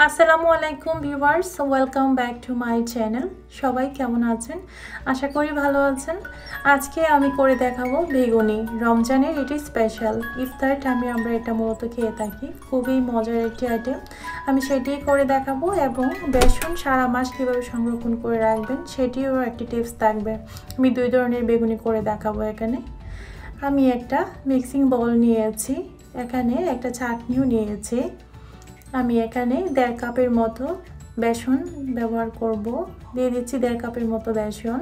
আসসালামু আলাইকুম viewers, welcome back to my channel. সবাই কেমন আছেন? আশা করি ভালো আছেন। আজকে আমি করে দেখাবো বেগুনি। রমজানের এটি স্পেশাল ইফতার টাইমে আমরা এটা মূলত খেয়ে থাকি। খুবই মজার একটি আইটেম। আমি সেটিই করে দেখাবো এবং বেসন সারা মাস কীভাবে সংরক্ষণ করে রাখবেন সেটিও একটি টিপস থাকবে। আমি দুই ধরনের বেগুনি করে দেখাবো। এখানে আমি একটা মিক্সিং বোল নিয়েছি, এখানে একটা চাটনিও নিয়েছি। আমি এখানে 1.5 কাপের মতো বেসন ব্যবহার করব। দিয়ে দিচ্ছি 1.5 কাপের মতো বেসন।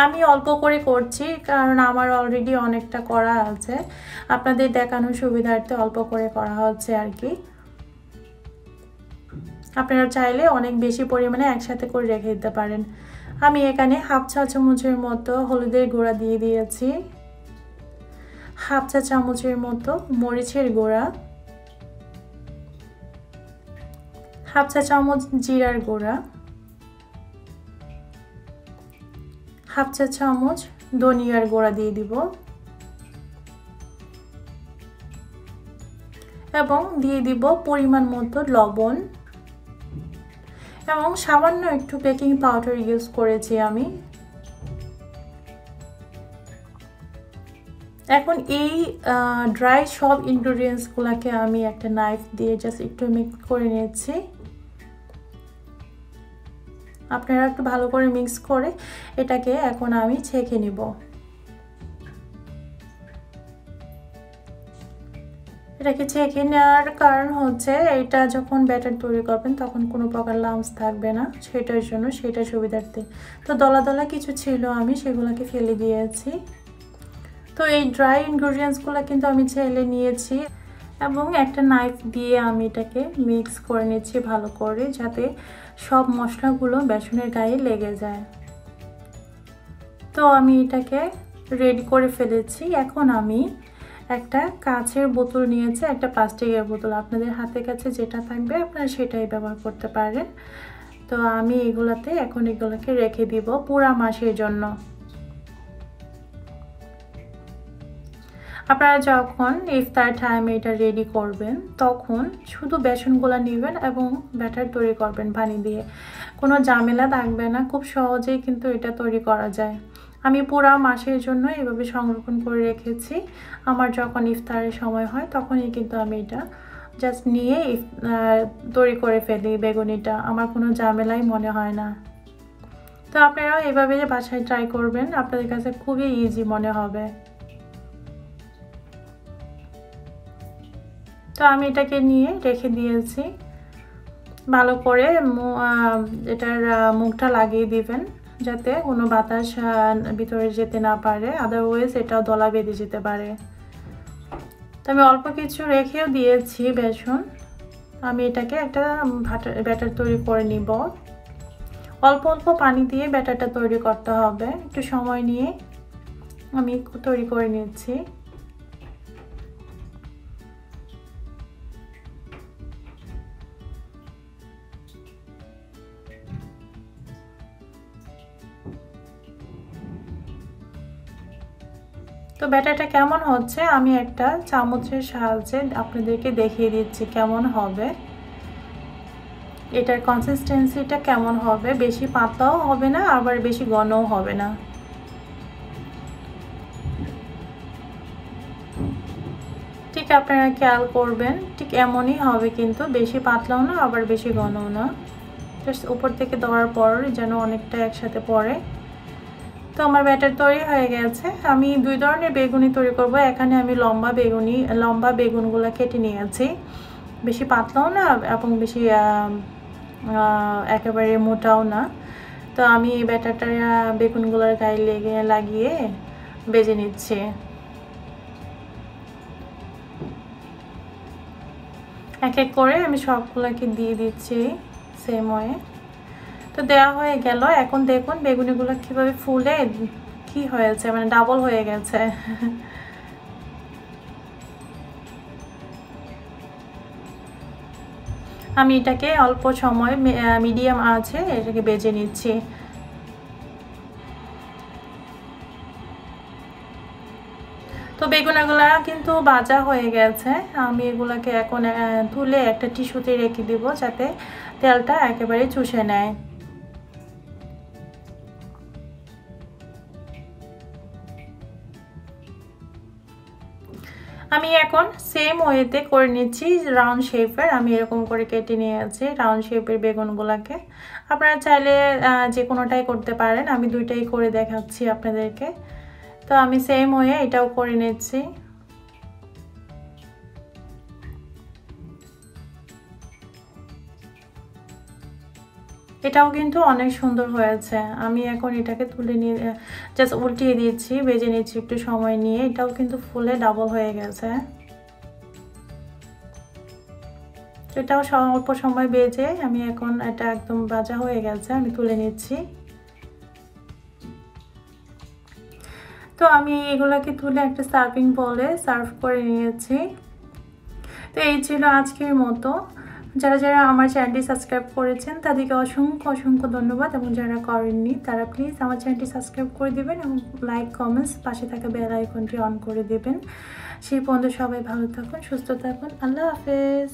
আমি অল্প করে করছি কারণ আমার অলরেডি অনেকটা করা আছে, আপনাদের দেখানোর সুবিধার্থে অল্প করে করা হচ্ছে আর কি। আপনারা চাইলে অনেক বেশি পরিমাণে একসাথে করে রেখে দিতে পারেন। আমি এখানে 1/2 চা চামচের মতো হলুদের গুঁড়া দিয়ে দিয়েছি, 1/2 চা চামচের মতো মরিচের গুঁড়া, 1/2 চা চামচ জিরার গুঁড়া, 1/2 চা চামচ ধনিয়ার গুঁড়া দিয়ে দিব এবং দিয়ে দিব পরিমাণ মতো লবণ এবং সামান্য একটু বেকিং পাউডার ইউজ করেছি আমি। এখন এই ড্রাই সব ইনগ্রেডিয়েন্টসগুলোকে আমি একটা নাইফ দিয়ে জাস্ট একটু মিক্স করে নিয়েছি। আপনারা একটু ভালো করে মিক্স করে এটাকে এখন আমি ছেঁকে নিব। এটাকে ছেঁকে নেওয়ার কারণ হচ্ছে এটা যখন ব্যাটার তৈরি করবেন তখন কোনো প্রকার লাম্পস থাকবে না, সেটার জন্য, সেটা সুবিধার্থে। তো দলা দলা কিছু ছিল, আমি সেগুলোকে ফেলে দিয়েছি। তো এই ড্রাই ইনগ্রেডিয়েন্টসগুলো কিন্তু আমি ছেলে নিয়েছি এবং একটা নাইফ দিয়ে আমি এটাকে মিক্স করে নিচ্ছি ভালো করে, যাতে সব মশলাগুলো বেসনের গায়ে লেগে যায়। তো আমি এটাকে রেডি করে ফেলেছি। এখন আমি একটা কাচের বোতল নিয়েছি, একটা প্লাস্টিকের বোতল, আপনাদের হাতের কাছে যেটা থাকবে আপনারা সেটাই ব্যবহার করতে পারেন। তো আমি এগুলাতে এখন এগুলোকে রেখে দিব পুরা মাসের জন্য। আপনারা যখন ইফতার টাইমে এটা রেডি করবেন তখন শুধু বেসনগুলো নেবেন এবং ব্যাটার তৈরি করবেন পানি দিয়ে, কোনো ঝামেলা থাকবে না, খুব সহজেই কিন্তু এটা তৈরি করা যায়। আমি পুরো মাসের জন্য এভাবে সংরক্ষণ করে রেখেছি। আমার যখন ইফতারের সময় হয় তখনই কিন্তু আমি এটা জাস্ট নিয়ে তৈরি করে ফেলি বেগুনিটা, আমার কোনো ঝামেলাই মনে হয় না। তো আপনারাও এভাবে বাসায় ট্রাই করবেন, আপনাদের কাছে খুবই ইজি মনে হবে। তো আমি এটাকে নিয়ে রেখে দিয়েছি। ভালো করে এটার মুখটা লাগিয়ে দিবেন যাতে কোনো বাতাস ভিতরে যেতে না পারে, আদারওয়াইজ এটাও দলা বেঁধে যেতে পারে। তো আমি অল্প কিছু রেখেও দিয়েছি বেসন। আমি এটাকে একটা ব্যাটার তৈরি করে নিব। অল্প অল্প পানি দিয়ে ব্যাটারটা তৈরি করতে হবে, একটু সময় নিয়ে আমি তৈরি করে নিচ্ছি। তো ব্যাটারটা কেমন হচ্ছে আমি একটা চামচের সাহায্যে আপনাদেরকে দেখিয়ে দিচ্ছি কেমন হবে। এটার কনসিস্টেন্সিটা কেমন হবে, বেশি পাতলাও হবে না আবার বেশি ঘনও হবে না। ঠিক আপনারা খেয়াল করবেন, ঠিক এমনই হবে, কিন্তু বেশি পাতলাও না আবার বেশি ঘনও না। জাস্ট উপর থেকে দেওয়ার পর যেন অনেকটা একসাথে পড়ে। তো আমার ব্যাটার তৈরি হয়ে গেছে। আমি দুই ধরনের বেগুনি তৈরি করব। এখানে আমি লম্বা বেগুনগুলো কেটে নিয়েছি, বেশি পাতলাও না এবং বেশি একেবারে মোটাও না। তো আমি এই ব্যাটারটা বেগুনগুলোর গায়ে লাগিয়ে ভেজে নিচ্ছি। এক এক করে আমি সবগুলোকে দিয়ে দিচ্ছি সেম ওয়ে। তো দেওয়া হয়ে গেল। এখন দেখুন বেগুনিগুলো কিভাবে ফুলে কি হয়েছে, মানে ডাবল হয়ে গেছে। আমি এটাকে অল্প সময় মিডিয়াম আছে এটাকে ভেজে নিচ্ছি। তো বেগুনগুলো এগুলা কিন্তু ভাজা হয়ে গেছে। আমি এগুলাকে এখন তুলে একটা টিস্যুতে রেখে দিব যাতে তেলটা একেবারে চুষে নেয়। আমি এখন সেম ওয়েতে করে নিচ্ছি রাউন্ড শেপের। আমি এরকম করে কেটে নিয়েছি রাউন্ড শেপের বেগুনগুলোকে। আপনারা চাইলে যে কোনোটাই করতে পারেন, আমি দুইটাই করে দেখাচ্ছি আপনাদেরকে। তো আমি সেম ওয়ে এটাও করে নিচ্ছি। এটাও কিন্তু অনেক সুন্দর হয়েছে। আমি এখন এটাকে তুলে নিয়ে জাস্ট উল্টিয়ে দিচ্ছি, ভেজে নিচ্ছি একটু সময় নিয়ে। এটাও কিন্তু ফুলে ডাবল হয়ে গেছে। এটাও অল্প সময় ভেজে আমি এখন এটা একদম ভাজা হয়ে গেছে, আমি তুলে নিচ্ছি। তো আমি এগুলোকে তুলে একটা সার্ভিং বলে সার্ভ করে নিয়েছি। তো এই ছিল আজকের মতো। যারা যারা আমার চ্যানেলটি সাবস্ক্রাইব করেছেন তাদেরকে অসংখ্য অসংখ্য ধন্যবাদ, এবং যারা করেননি তারা প্লিজ আমার চ্যানেলটি সাবস্ক্রাইব করে দিবেন এবং লাইক কমেন্টস পাশে থাকা বেল আইকনটি অন করে দেবেন। সেই পর্যন্ত সবাই ভালো থাকুন, সুস্থ থাকুন। আল্লাহ হাফেজ।